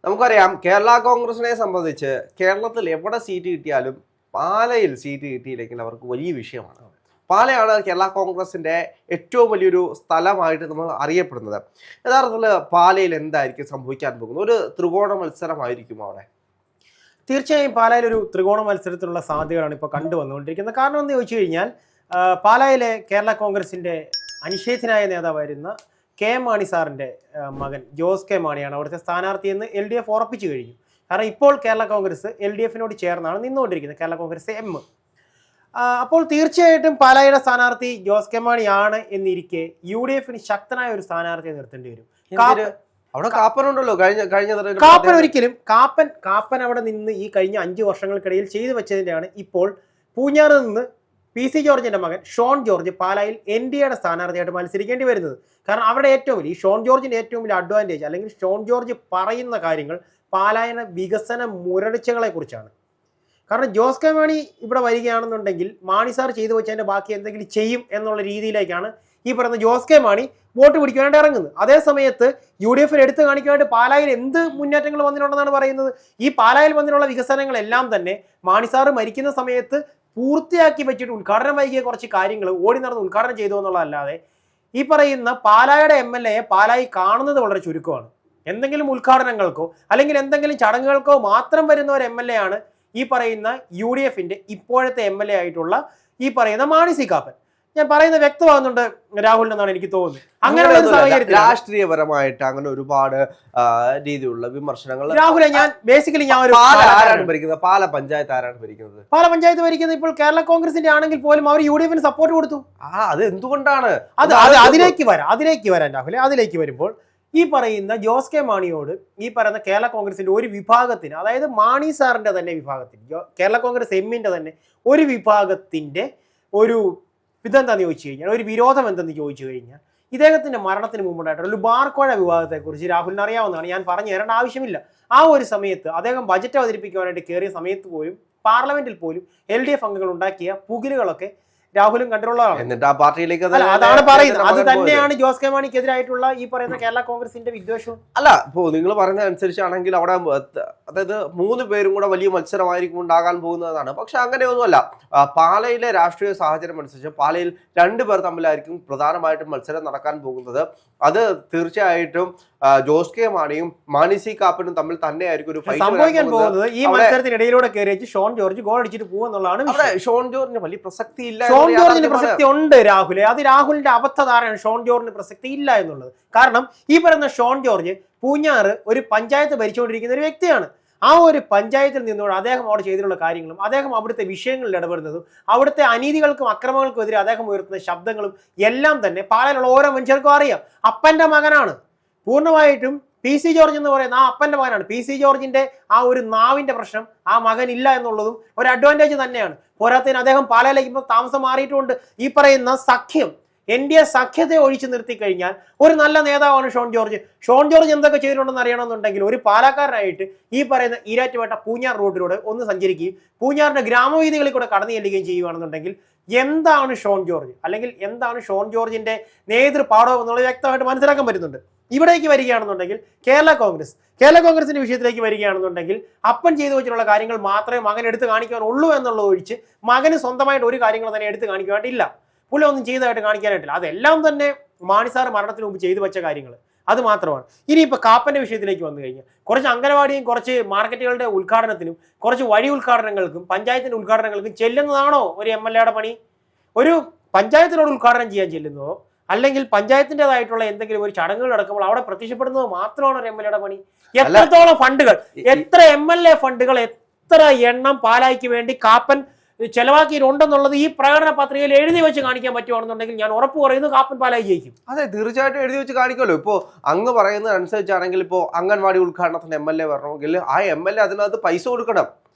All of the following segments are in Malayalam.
നമുക്കറിയാം കേരള കോൺഗ്രസിനെ സംബന്ധിച്ച് കേരളത്തിൽ എവിടെ സീറ്റ് കിട്ടിയാലും പാലയിൽ സീറ്റ് കിട്ടിയില്ലെങ്കിൽ അവർക്ക് വലിയ വിഷയമാണ്. പാലയാണ് കേരള കോൺഗ്രസിന്റെ ഏറ്റവും വലിയൊരു സ്ഥലമായിട്ട് നമ്മൾ അറിയപ്പെടുന്നത്. യഥാർത്ഥത്തിൽ പാലയിൽ എന്തായിരിക്കും സംഭവിക്കാൻ പോകുന്നത്? ഒരു ത്രികോണ മത്സരമായിരിക്കും അവിടെ. തീർച്ചയായും പാലായിൽ ഒരു ത്രികോണ മത്സരത്തിനുള്ള സാധ്യതകളാണ് ഇപ്പോൾ കണ്ടുവന്നുകൊണ്ടിരിക്കുന്നത്. കാരണം എന്ന് ചോദിച്ചു കഴിഞ്ഞാൽ പാലായിലെ കേരള കോൺഗ്രസിന്റെ അനിഷേധ്യനായ നേതാവായിരുന്ന കെ എം മാണി സാറിന്റെ മകൻ ജോസ് കെ മാണിയാണ് അവിടുത്തെ സ്ഥാനാർത്ഥിയെന്ന് LDF ഉറപ്പിച്ചു കഴിഞ്ഞു. കാരണം ഇപ്പോൾ കേരള കോൺഗ്രസ് LDFിനോട് ചേർന്നാണ് നിന്നുകൊണ്ടിരിക്കുന്നത്, കേരള കോൺഗ്രസ് M. അപ്പോൾ തീർച്ചയായിട്ടും പാലായുടെ സ്ഥാനാർത്ഥി ജോസ് കെ മാണിയാണ് എന്നിരിക്കെ UDFന് ശക്തനായ ഒരു സ്ഥാനാർത്ഥിയെ നിർത്തേണ്ടി വരും. അവിടെ കാപ്പനുണ്ടല്ലോ കാപ്പൻ ഒരിക്കലും കാപ്പൻ അവിടെ നിന്ന് ഈ കഴിഞ്ഞ 5 വർഷങ്ങൾക്കിടയിൽ ചെയ്തു വെച്ചതിൻ്റെയാണ് ഇപ്പോൾ പൂഞ്ഞാറിൽ നിന്ന് PC ജോർജിന്റെ മകൻ ഷോൺ ജോർജ് പാലായിൽ NDAയുടെ സ്ഥാനാർത്ഥിയായിട്ട് മത്സരിക്കേണ്ടി വരുന്നത്. കാരണം അവിടെ ഏറ്റവും വലിയ ഷോൺ ജോർജിന്റെ ഏറ്റവും വലിയ അഡ്വാൻറ്റേജ് അല്ലെങ്കിൽ ഷോൺ ജോർജ് പറയുന്ന കാര്യങ്ങൾ പാലായന വികസന മുരടിച്ചകളെ കുറിച്ചാണ്. കാരണം ജോസ് കെ മാണി ഇവിടെ വരികയാണെന്നുണ്ടെങ്കിൽ മാണി സാർ ചെയ്തു വെച്ചതിന്റെ ബാക്കി എന്തെങ്കിലും ചെയ്യും എന്നുള്ള രീതിയിലേക്കാണ് ഈ പറയുന്ന ജോസ് കെ മാണി വോട്ട് പിടിക്കാനായിട്ട് ഇറങ്ങുന്നത്. അതേ സമയത്ത് UDFിൽ എടുത്തു കാണിക്കാനായിട്ട് പാലായിൽ എന്ത് മുന്നേറ്റങ്ങൾ വന്നിട്ടുണ്ടെന്നാണ് പറയുന്നത്. ഈ പാലായിൽ വന്നിട്ടുള്ള വികസനങ്ങളെല്ലാം തന്നെ മാണി സാറ് മരിക്കുന്ന സമയത്ത് പൂർത്തിയാക്കി വെച്ചിട്ട് ഉദ്ഘാടനം വൈകിയ കുറച്ച് കാര്യങ്ങൾ ഓടി നടന്ന് ഉദ്ഘാടനം ചെയ്തു എന്നുള്ളതല്ലാതെ ഈ പറയുന്ന പാലായുടെ MLA പാലായി കാണുന്നത് വളരെ ചുരുക്കമാണ്. എന്തെങ്കിലും ഉദ്ഘാടനങ്ങൾക്കോ അല്ലെങ്കിൽ എന്തെങ്കിലും ചടങ്ങുകൾക്കോ മാത്രം വരുന്ന ഒരു MLA ആണ് ഈ പറയുന്ന UDFിന്റെ ഇപ്പോഴത്തെ MLA ആയിട്ടുള്ള ഈ പറയുന്ന മാണി സി കാപ്പൻ. ഞാൻ പറയുന്നത് വ്യക്തമാകുന്നുണ്ട് രാഹുലിനെന്നാണ് എനിക്ക് തോന്നുന്നത്. അങ്ങനെ രാഷ്ട്രീയപരമായിട്ട് അങ്ങനെ ഒരുപാട് രീതിയിലുള്ള വിമർശനങ്ങൾ. രാഹുലെ ഞാൻ ബേസിക്കലി പാല പഞ്ചായത്ത് ആരാണ് ഭരിക്കുന്നത്? പാല പഞ്ചായത്ത് ഭരിക്കുന്നത് ഇപ്പോൾ കേരള കോൺഗ്രസിന്റെ ആണെങ്കിൽ പോലും അവർ UDFിന് സപ്പോർട്ട് കൊടുത്തു. അത് എന്തുകൊണ്ടാണ്? അതിലേക്ക് വരാൻ രാഹുലെ, അതിലേക്ക് വരുമ്പോൾ ഈ പറയുന്ന ജോസ് കെ മാണിയോട് ഈ പറയുന്ന കേരള കോൺഗ്രസിന്റെ ഒരു വിഭാഗത്തിന്, അതായത് മാണി സാറിന്റെ തന്നെ വിഭാഗത്തിന്, കേരള കോൺഗ്രസ് എമ്മിന്റെ തന്നെ ഒരു വിഭാഗത്തിന്റെ ഒരു ഇതെന്താന്ന് ചോദിച്ചു കഴിഞ്ഞാൽ, ഒരു വിരോധം എന്തെന്ന് ചോദിച്ചു കഴിഞ്ഞാൽ, ഇദ്ദേഹത്തിന്റെ മരണത്തിന് മുമ്പുണ്ടായിട്ടുള്ള ഒരു ബാർക്കോഴ വിവാദത്തെക്കുറിച്ച് രാഹുലിന് അറിയാവുന്നതാണ്. ഞാൻ പറഞ്ഞു തരേണ്ട ആവശ്യമില്ല. ആ ഒരു സമയത്ത് അദ്ദേഹം ബജറ്റ് അവതരിപ്പിക്കുവാനായിട്ട് കയറിയ സമയത്ത് പോലും പാർലമെന്റിൽ പോലും LDF അംഗങ്ങൾ ഉണ്ടാക്കിയ പുകിലുകളൊക്കെ രാഹുലും കണ്ടിട്ടുള്ളതാണ്. എന്നിട്ട് ആ പാർട്ടിയിലേക്ക് അതാണ് പറയുന്നത്. അത് തന്നെയാണ് ജോസ് കെ മാണിക്കെതിരായിട്ടുള്ള ഈ പറയുന്ന കേരള കോൺഗ്രസിന്റെ വിദ്വേഷവും. അല്ല, ഇപ്പോ നിങ്ങൾ പറയുന്നത് അനുസരിച്ചാണെങ്കിൽ അവിടെ അതായത് 3 പേരും കൂടെ വലിയ മത്സരമായിരിക്കും ഉണ്ടാകാൻ പോകുന്നതാണ്. പക്ഷെ അങ്ങനെയൊന്നുമല്ല. പാലയിലെ രാഷ്ട്രീയ സാഹചര്യം അനുസരിച്ച് പാലയിൽ 2 പേർ തമ്മിലായിരിക്കും പ്രധാനമായിട്ടും മത്സരം നടക്കാൻ പോകുന്നത്. അത് തീർച്ചയായിട്ടും ജോസ് കെ മാണിയും മാണി സി കാപ്പനും തമ്മിൽ തന്നെയായിരിക്കും ഒരു ഫൈറ്റ് സംഭവിക്കാൻ പോകുന്നത്. ഈ മത്സരത്തിനിടയിലൂടെ കയറി ഷോൺ ജോർജ് ഗോൾ അടിച്ചിട്ട് പോകുന്നുള്ളതാണ്. ഷോൺ ജോർജിന് വലിയ പ്രസക്തി ഇല്ല. ഷോൺ ജോർജിന് പ്രസക്തി ഉണ്ട് രാഹുലെ. അത് രാഹുലിന്റെ അബദ്ധധാരയാണ് ഷോൺ ജോർജിന് പ്രസക്തി ഇല്ല എന്നുള്ളത്. കാരണം ഈ പറയുന്ന ഷോൺ ജോർജ് പൂഞ്ഞാറ് ഒരു പഞ്ചായത്ത് ഭരിച്ചുകൊണ്ടിരിക്കുന്ന ഒരു വ്യക്തിയാണ്. ആ ഒരു പഞ്ചായത്തിൽ നിന്നുകൊണ്ട് അദ്ദേഹം അവിടെ ചെയ്തിട്ടുള്ള കാര്യങ്ങളും അദ്ദേഹം അവിടുത്തെ വിഷയങ്ങളിൽ ഇടപെടുന്നതും അവിടുത്തെ അനീതികൾക്കും അക്രമങ്ങൾക്കും എതിരെ അദ്ദേഹം ഉയർത്തുന്ന ശബ്ദങ്ങളും എല്ലാം തന്നെ പാലയിലുള്ള ഓരോ മനുഷ്യർക്കും അറിയാം. അപ്പന്റെ മകനാണ് പൂർണ്ണമായിട്ടും. PC ജോർജ് എന്ന് പറയുന്ന ആ അപ്പന്റെ മകനാണ്. PC ജോർജിന്റെ ആ ഒരു നാവിന്റെ പ്രശ്നം ആ മകൻ ഇല്ല എന്നുള്ളതും ഒരു അഡ്വാൻറ്റേജ് തന്നെയാണ്. പോരാത്തതിന് അദ്ദേഹം പാലയിലേക്ക് ഇപ്പോൾ താമസം മാറിയിട്ടുണ്ട്. ഈ പറയുന്ന സഖ്യം NDA സഖ്യത്തെ ഒഴിച്ചു നിർത്തി കഴിഞ്ഞാൽ ഒരു നല്ല നേതാവാണ് ഷോൺ ജോർജ്. ഷോൺ ജോർജ് എന്തൊക്കെ ചെയ്തിട്ടുണ്ടെന്ന് അറിയണമെന്നുണ്ടെങ്കിൽ ഒരു പാലക്കാരനായിട്ട് ഈ പറയുന്ന ഈരാറ്റുപേട്ട പൂഞ്ഞാർ റോഡിലൂടെ ഒന്ന് സഞ്ചരിക്കുകയും പൂഞ്ഞാറിന്റെ ഗ്രാമവീഥികളിൽ കൂടെ കടന്നു ചെല്ലുകയും ചെയ്യുകയാണെന്നുണ്ടെങ്കിൽ എന്താണ് ഷോൺ ജോർജ് അല്ലെങ്കിൽ എന്താണ് ഷോൺ ജോർജിന്റെ നേതൃപാഠം എന്നുള്ളത് വ്യക്തമായിട്ട് മനസ്സിലാക്കാൻ പറ്റുന്നുണ്ട്. ഇവിടേക്ക് വരികയാണെന്നുണ്ടെങ്കിൽ കേരള കോൺഗ്രസിന്റെ വിഷയത്തിലേക്ക് വരികയാണെന്നുണ്ടെങ്കിൽ അപ്പൻ ചെയ്തു വെച്ചിട്ടുള്ള കാര്യങ്ങൾ മാത്രമേ മകൻ എടുത്ത് കാണിക്കാനുള്ളൂ എന്നുള്ളത് ഒഴിച്ച് മകന് സ്വന്തമായിട്ട് ഒരു കാര്യങ്ങൾ തന്നെ എടുത്ത് കാണിക്കാനായിട്ടില്ല. പുള്ളി ഒന്നും ചെയ്തതായിട്ട് കാണിക്കാനായിട്ടില്ല. അതെല്ലാം തന്നെ മാണി സാർ മരണത്തിന് മുമ്പ് ചെയ്തു വെച്ച കാര്യങ്ങൾ അത് മാത്രമാണ്. ഇനിയിപ്പോൾ കാപ്പന്റെ വിഷയത്തിലേക്ക് വന്നു കഴിഞ്ഞാൽ കുറച്ച് അംഗനവാടിയും കുറച്ച് മാർക്കറ്റുകളുടെ ഉദ്ഘാടനത്തിനും കുറച്ച് വഴി ഉദ്ഘാടനങ്ങൾക്കും പഞ്ചായത്തിന്റെ ഉദ്ഘാടനങ്ങൾക്കും ചെല്ലുന്നതാണോ ഒരു MLAയുടെ പണി? ഒരു പഞ്ചായത്തിനോട് ഉദ്ഘാടനം ചെയ്യാൻ ചെല്ലുന്നതോ അല്ലെങ്കിൽ പഞ്ചായത്തിൻ്റെതായിട്ടുള്ള എന്തെങ്കിലും ഒരു ചടങ്ങുകൾ നടക്കുമ്പോൾ അവിടെ പ്രത്യക്ഷപ്പെടുന്നത് മാത്രമാണ് ഒരു MLAയുടെ പണി? എത്രത്തോളം ഫണ്ടുകൾ, എത്ര MLA ഫണ്ടുകൾ, എത്ര എണ്ണം പാലായ്ക്ക് വേണ്ടി കാപ്പൻ ചെലവാക്കിയിട്ടുണ്ടെന്നുള്ളത് ഈ പ്രകടന പത്രികയിൽ എഴുതി വെച്ച് കാണിക്കാൻ പറ്റുവാണെന്നുണ്ടെങ്കിൽ ഞാൻ ഉറപ്പ് പറയുന്നു കാപ്പൻ പാലായി ജയിക്കും. അതെ, തീർച്ചയായിട്ടും എഴുതി വെച്ച് കാണിക്കുമല്ലോ. ഇപ്പോൾ അങ്ങ് പറയുന്നത് അനുസരിച്ചാണെങ്കിൽ ഇപ്പോൾ അംഗൻവാടി ഉദ്ഘാടനത്തിന് MLA വരണമെങ്കിൽ ആ MLA അതിനകത്ത് പൈസ കൊടുക്കണം.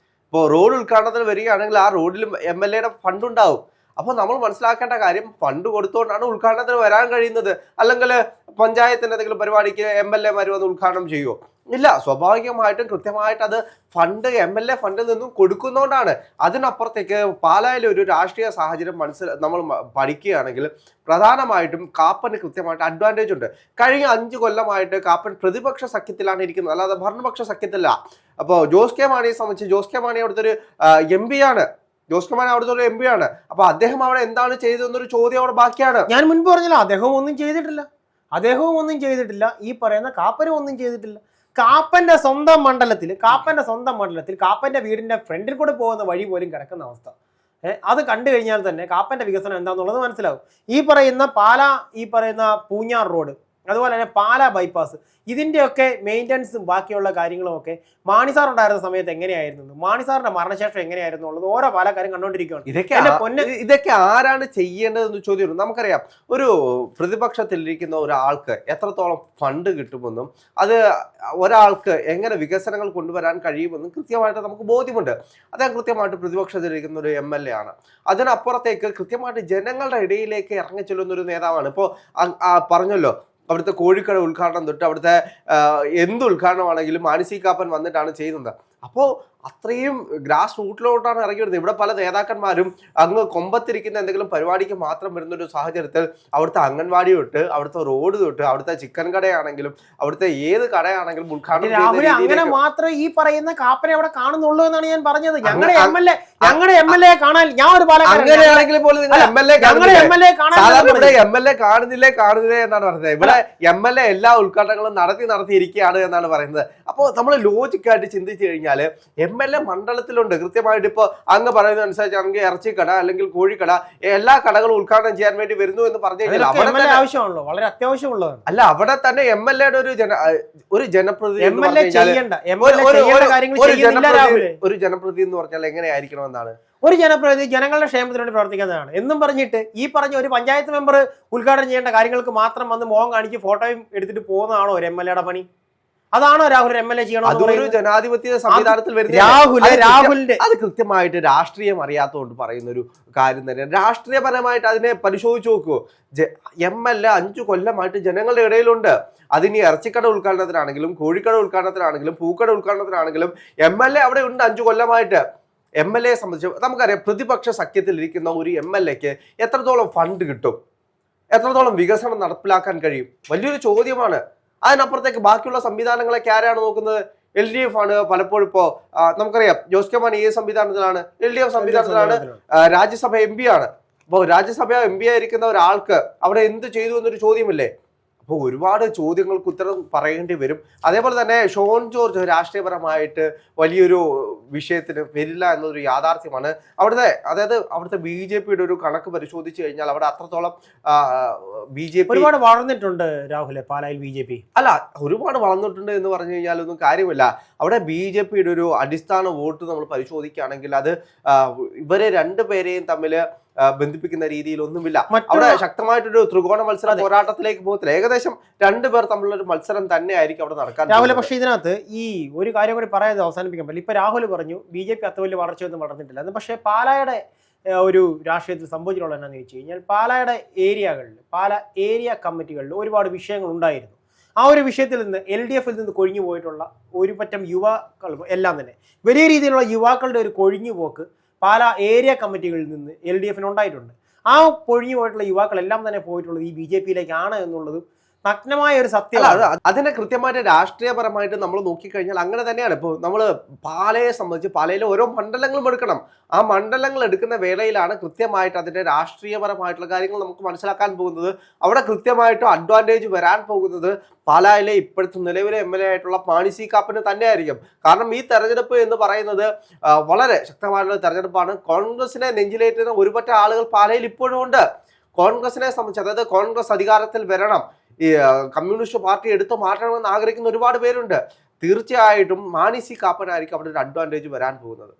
ഇപ്പോൾ റോഡ് ഉദ്ഘാടനത്തിന് വരികയാണെങ്കിൽ ആ റോഡിലും MLAയുടെ ഫണ്ട് ഉണ്ടാവും. അപ്പോൾ നമ്മൾ മനസ്സിലാക്കേണ്ട കാര്യം ഫണ്ട് കൊടുത്തുകൊണ്ടാണ് ഉദ്ഘാടനത്തിന് വരാൻ കഴിയുന്നത്. അല്ലെങ്കിൽ പഞ്ചായത്തിന്റെ എന്തെങ്കിലും പരിപാടിക്ക് MLA മാർ വന്ന് ഉദ്ഘാടനം ചെയ്യുമോ? ഇല്ല. സ്വാഭാവികമായിട്ടും കൃത്യമായിട്ട് അത് ഫണ്ട് MLA ഫണ്ടിൽ നിന്നും കൊടുക്കുന്നതുകൊണ്ടാണ്. അതിനപ്പുറത്തേക്ക് പാലായിലെ ഒരു രാഷ്ട്രീയ സാഹചര്യം നമ്മൾ പഠിക്കുകയാണെങ്കിൽ പ്രധാനമായിട്ടും കാപ്പന് കൃത്യമായിട്ട് അഡ്വാൻറ്റേജ് ഉണ്ട്. കഴിഞ്ഞ 5 കൊല്ലമായിട്ട് കാപ്പൻ പ്രതിപക്ഷ സഖ്യത്തിലാണ് ഇരിക്കുന്നത്, അല്ലാതെ ഭരണപക്ഷ സഖ്യത്തില്ല. അപ്പോൾ ജോസ് കെ മാണിയെ സംബന്ധിച്ച് ജോസ് കെ മാണി അവിടുത്തെ ഒരു MP ആണ്. ജോസ് കെ മാണി അവിടുത്തെ ഒരു MP ആണ്. അപ്പൊ അദ്ദേഹം അവിടെ എന്താണ് ചെയ്തതെന്നൊരു ചോദ്യം അവിടെ ബാക്കിയാണ്. ഞാൻ മുൻപ് പറഞ്ഞല്ലോ, അദ്ദേഹവും ഒന്നും ചെയ്തിട്ടില്ല. ഈ പറയുന്ന കാപ്പനും ഒന്നും ചെയ്തിട്ടില്ല. കാപ്പന്റെ സ്വന്തം മണ്ഡലത്തിൽ കാപ്പന്റെ വീടിന്റെ ഫ്രണ്ടിൽ കൂടെ പോകുന്ന വഴി പോലും കിടക്കുന്ന അവസ്ഥ. അത് കണ്ടു കഴിഞ്ഞാൽ തന്നെ കാപ്പന്റെ വികസനം എന്താണെന്നുള്ളത് മനസ്സിലാവും. ഈ പറയുന്ന പൂഞ്ഞാർ റോഡ്, അതുപോലെ തന്നെ പാലാ ബൈപ്പാസ്, ഇതിന്റെയൊക്കെ മെയിൻ്റനൻസും ബാക്കിയുള്ള കാര്യങ്ങളും ഒക്കെ മാണി സാർ ഉണ്ടായിരുന്ന സമയത്ത് എങ്ങനെയായിരുന്നു, മാണി സാറിന്റെ മരണശേഷം എങ്ങനെയായിരുന്നു ഉള്ളത് ഓരോ പല കാര്യം കണ്ടുകൊണ്ടിരിക്കുകയാണ്. ഇതൊക്കെ ആരാണ് ചെയ്യേണ്ടതെന്ന് ചോദ്യം. നമുക്കറിയാം, ഒരു പ്രതിപക്ഷത്തിലിരിക്കുന്ന ഒരാൾക്ക് എത്രത്തോളം ഫണ്ട് കിട്ടുമെന്നും അത് ഒരാൾക്ക് എങ്ങനെ വികസനങ്ങൾ കൊണ്ടുവരാൻ കഴിയുമെന്നും കൃത്യമായിട്ട് നമുക്ക് ബോധ്യമുണ്ട്. അദ്ദേഹം കൃത്യമായിട്ട് പ്രതിപക്ഷത്തിലിരിക്കുന്ന ഒരു MLA ആണ്. അതിനപ്പുറത്തേക്ക് കൃത്യമായിട്ട് ജനങ്ങളുടെ ഇടയിലേക്ക് ഇറങ്ങിച്ചെല്ലുന്ന ഒരു നേതാവാണ്. ഇപ്പോൾ പറഞ്ഞല്ലോ, അവിടുത്തെ കോഴിക്കട ഉദ്ഘാടനം തൊട്ട് അവിടുത്തെ എന്ത് ഉദ്ഘാടനമാണെങ്കിലും മാണി കാപ്പൻ വന്നിട്ടാണ് ചെയ്യുന്നത്. അപ്പോൾ അത്രയും ഗ്രാസ് റൂട്ടിലോട്ടാണ് ഇറങ്ങി വരുന്നത്. ഇവിടെ പല നേതാക്കന്മാരും അങ്ങ് കൊമ്പത്തിരിക്കുന്ന എന്തെങ്കിലും പരിപാടിക്ക് മാത്രം വരുന്നൊരു സാഹചര്യത്തിൽ അവിടുത്തെ അംഗൻവാടി തൊട്ട് അവിടുത്തെ റോഡ് തൊട്ട് അവിടുത്തെ ചിക്കൻ കടയാണെങ്കിലും അവിടുത്തെ ഏത് കടയാണെങ്കിലും ഉദ്ഘാടനം അങ്ങനെ മാത്രമേ ഈ പറയുന്ന കാപ്പനെ അവിടെ കാണുന്നുള്ളൂ എന്നാണ് ഞാൻ പറഞ്ഞത്. ഞങ്ങളുടെ MLA കാണാൻ ഞാൻ ഒരു അങ്ങനെയാണെങ്കിൽ പോലും നിങ്ങൾ MLA കാണുന്നില്ലേ എന്നാണ് പറയുന്നത്. ഇവിടെ MLA എല്ലാ ഉദ്ഘാടനങ്ങളും നടത്തിയിരിക്കുകയാണ് എന്നാണ് പറയുന്നത്. അപ്പോൾ നമ്മൾ ലോജിക്കായിട്ട് ചിന്തിച്ചു കഴിഞ്ഞാൽ MLA മണ്ഡലത്തിലുണ്ട്. കൃത്യമായിട്ട് ഇപ്പോൾ അങ്ങ് പറയുന്നത് അനുസരിച്ചാണെങ്കിൽ ഇറച്ചിക്കട അല്ലെങ്കിൽ കോഴിക്കട എല്ലാ കടകളും ഉദ്ഘാടനം ചെയ്യാൻ വേണ്ടി വരുന്നു എന്ന് പറഞ്ഞു കഴിഞ്ഞാൽ ആവശ്യമാണല്ലോ, വളരെ അത്യാവശ്യമുള്ളതാണ്. അല്ല, അവിടെ തന്നെ MLAയുടെ ഒരു ജനപ്രതിനിധി എന്ന് പറഞ്ഞാൽ എങ്ങനെയായിരിക്കണമെന്നാണ്? ഒരു ജനപ്രതിനിധി ജനങ്ങളുടെ ക്ഷേമത്തിന് വേണ്ടി പ്രവർത്തിക്കുന്നതാണ് എന്നും പറഞ്ഞിട്ട് ഈ പറഞ്ഞ ഒരു പഞ്ചായത്ത് മെമ്പർ ഉദ്ഘാടനം ചെയ്യേണ്ട കാര്യങ്ങൾക്ക് മാത്രം വന്ന് മുഖം കാണിച്ച് ഫോട്ടോയും എടുത്തിട്ട് പോകുന്നതാണോ ഒരു MLAയുടെ പണി? അതാണോ രാഹുൽ MLA ചെയ്യണം? അതൊരു ജനാധിപത്യ സംവിധാനത്തിൽ രാഹുലിന്റെ അത് കൃത്യമായിട്ട് രാഷ്ട്രീയം അറിയാത്തതുകൊണ്ട് പറയുന്ന ഒരു കാര്യം തന്നെയാണ്. രാഷ്ട്രീയപരമായിട്ട് അതിനെ പരിശോധിച്ച് നോക്കൂ. MLA 5 കൊല്ലമായിട്ട് ജനങ്ങളുടെ ഇടയിലുണ്ട്. അതിനി ഇറച്ചിക്കട ഉദ്ഘാടനത്തിനാണെങ്കിലും കോഴിക്കട ഉദ്ഘാടനത്തിനാണെങ്കിലും പൂക്കട ഉദ്ഘാടനത്തിനാണെങ്കിലും MLA അവിടെ ഉണ്ട് 5 കൊല്ലമായിട്ട്. MLA സംബന്ധിച്ച് നമുക്കറിയാം, പ്രതിപക്ഷ സഖ്യത്തിലിരിക്കുന്ന ഒരു MLAക്ക് എത്രത്തോളം ഫണ്ട് കിട്ടും, എത്രത്തോളം വികസനം നടപ്പിലാക്കാൻ കഴിയും, വലിയൊരു ചോദ്യമാണ്. അതിനപ്പുറത്തേക്ക് ബാക്കിയുള്ള സംവിധാനങ്ങളൊക്കെ ആരാണ് നോക്കുന്നത്? LDF ആണ്. പലപ്പോഴും ഇപ്പോൾ നമുക്കറിയാം, ജോസ് കെ മാണി ഏത് സംവിധാനത്തിലാണ്? LDF സംവിധാനത്തിലാണ്. രാജ്യസഭ MP ആണ്. അപ്പോൾ രാജ്യസഭ MP ആയിരിക്കുന്ന ഒരാൾക്ക് അവിടെ എന്ത് ചെയ്തു എന്നൊരു ചോദ്യമില്ലേ? അപ്പോൾ ഒരുപാട് ചോദ്യങ്ങൾക്ക് ഉത്തരം പറയേണ്ടി വരും. അതേപോലെ തന്നെ ഷോൺ ജോർജ് രാഷ്ട്രീയപരമായിട്ട് വലിയൊരു വിഷയത്തിന് വരില്ല എന്നൊരു യാഥാർത്ഥ്യമാണ്. അവിടുത്തെ BJPയുടെ ഒരു കണക്ക് പരിശോധിച്ച് കഴിഞ്ഞാൽ അവിടെ അത്രത്തോളം BJP ഒരുപാട് വളർന്നിട്ടുണ്ട്. രാഹുലെ പാലായിൽ BJP അല്ല, ഒരുപാട് വളർന്നിട്ടുണ്ട് എന്ന് പറഞ്ഞു കഴിഞ്ഞാൽ ഒന്നും കാര്യമില്ല. അവിടെ BJPയുടെ ഒരു അടിസ്ഥാന വോട്ട് നമ്മൾ പരിശോധിക്കുകയാണെങ്കിൽ അത് ഇവരെ രണ്ടുപേരെയും തമ്മിൽ ബന്ധിപ്പിക്കുന്ന രീതിയിലൊന്നുമില്ല. അവിടെ ശക്തമായിട്ടൊരു ത്രികോണ മത്സര പോരാട്ടത്തിലേക്ക് പോകത്തില്ല. ഏകദേശം 2 പേർ തമ്മിലുള്ള ഒരു മത്സരം തന്നെ ആയിരിക്കും അവിടെ നടക്കാൻ. രാഹുൽ, പക്ഷേ ഇതിനകത്ത് ഈ ഒരു കാര്യം കൂടി പറയാതെ അവസാനിപ്പിക്കാൻ പറ്റില്ല. ഇപ്പൊ രാഹുൽ പറഞ്ഞു BJP അത്ര വലിയ വളർച്ചയൊന്നും വളർന്നിട്ടില്ല എന്ന്. പക്ഷേ പാലായുടെ ഒരു രാഷ്ട്രീയത്തിൽ സംഭവിച്ചിട്ടുള്ള എന്താണെന്ന് ചോദിച്ചു കഴിഞ്ഞാൽ പാലായുടെ പാല ഏരിയ കമ്മിറ്റികളിൽ ഒരുപാട് വിഷയങ്ങൾ ഉണ്ടായിരുന്നു. ആ ഒരു വിഷയത്തിൽ നിന്ന് LDFിൽ നിന്ന് കൊഴിഞ്ഞു പോയിട്ടുള്ള ഒരു പറ്റം യുവാക്കൾ എല്ലാം തന്നെ വലിയ രീതിയിലുള്ള യുവാക്കളുടെ ഒരു കൊഴിഞ്ഞുപോക്ക് പാല ഏരിയ കമ്മിറ്റികളിൽ നിന്ന് LDFിന് ഉണ്ടായിട്ടുണ്ട്. ആ പൊഴിഞ്ഞു പോയിട്ടുള്ള യുവാക്കളെല്ലാം തന്നെ പോയിട്ടുള്ളത് ഈ BJPയിലേക്കാണ് എന്നുള്ളതും നഗ്നമായ ഒരു സത്യമാണ്. അതിനെ കൃത്യമായിട്ട് രാഷ്ട്രീയപരമായിട്ട് നമ്മൾ നോക്കിക്കഴിഞ്ഞാൽ അങ്ങനെ തന്നെയാണ്. ഇപ്പോൾ നമ്മൾ പാലയെ സംബന്ധിച്ച് പാലയിലെ ഓരോ മണ്ഡലങ്ങളും എടുക്കണം. ആ മണ്ഡലങ്ങൾ എടുക്കുന്ന വേളയിലാണ് കൃത്യമായിട്ട് അതിൻ്റെ രാഷ്ട്രീയപരമായിട്ടുള്ള കാര്യങ്ങൾ നമുക്ക് മനസ്സിലാക്കാൻ പോകുന്നത്. അവിടെ കൃത്യമായിട്ടും അഡ്വാൻറ്റേജ് വരാൻ പോകുന്നത് പാലായിലെ ഇപ്പോഴത്തെ നിലവിലെ MLA ആയിട്ടുള്ള മാണി കാപ്പന് തന്നെയായിരിക്കും. കാരണം ഈ തെരഞ്ഞെടുപ്പ് എന്ന് പറയുന്നത് വളരെ ശക്തമായിട്ടുള്ള തെരഞ്ഞെടുപ്പാണ്. കോൺഗ്രസിനെ നെഞ്ചിലേറ്റുന്ന ഒരുപറ്റ ആളുകൾ പാലയിൽ ഇപ്പോഴും ഉണ്ട്. കോൺഗ്രസിനെ സംബന്ധിച്ച്, അതായത് കോൺഗ്രസ് അധികാരത്തിൽ വരണം, ഈ കമ്മ്യൂണിസ്റ്റ് പാർട്ടി എടുത്തു മാറ്റണമെന്ന് ആഗ്രഹിക്കുന്ന ഒരുപാട് പേരുണ്ട്. തീർച്ചയായിട്ടും മാണി കാപ്പനായിരിക്കും അവിടെ ഒരു അഡ്വാൻറ്റേജ് വരാൻ പോകുന്നത്.